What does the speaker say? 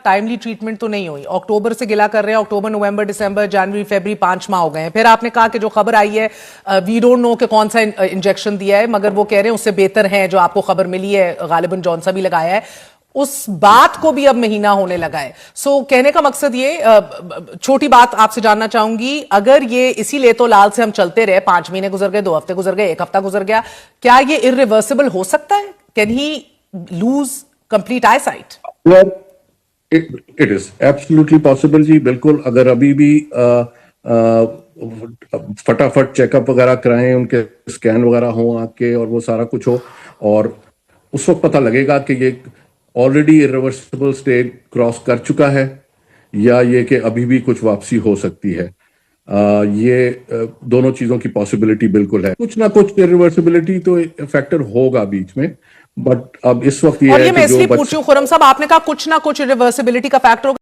Timely treatment तो नहीं हुई। अक्टूबर से गिला कर रहे हैं, अक्टूबर, नवंबर, दिसंबर, जनवरी, फरवरी, 5 माह हो गए हैं। फिर आपने कहा कि जो खबर आई है वी डोंट नो कि कौन सा इंजेक्शन दिया है, मगर वो कह रहे हैं उससे बेहतर है जो आपको खबर मिली है, गालिबन जौन सा भी लगाया है। उस बात को भी अब महीना होने लगा है। सो कहने का मकसद ये, छोटी बात आपसे जानना चाहूंगी, अगर ये इसी ले तो लाल से हम चलते रहे, 5 महीने गुजर गए, 2 हफ्ते गुजर गए, 1 हफ्ता गुजर गया, क्या ये इरिवर्सिबल हो सकता है? Can he lose complete eye sight? It is absolutely possible जी, बिल्कुल। अगर अभी भी फटाफट चेकअप वगैरह कराएं, उनके स्कैन वगैरह हो आंख के, और वो सारा कुछ हो, और उस वक्त पता लगेगा कि ये ऑलरेडी इरिवर्सिबल स्टेज क्रॉस कर चुका है, या ये कि अभी भी कुछ वापसी हो सकती है। दोनों चीजों की पॉसिबिलिटी बिल्कुल है। कुछ ना कुछ इरिवर्सिबिलिटी तो फैक्टर होगा बीच में, बट अब इस वक्त और ये ये है मैं कि जो इसलिए पूछ रही हूं खुर्रम साहब, आपने कहा कुछ ना कुछ रिवर्सिबिलिटी का फैक्टर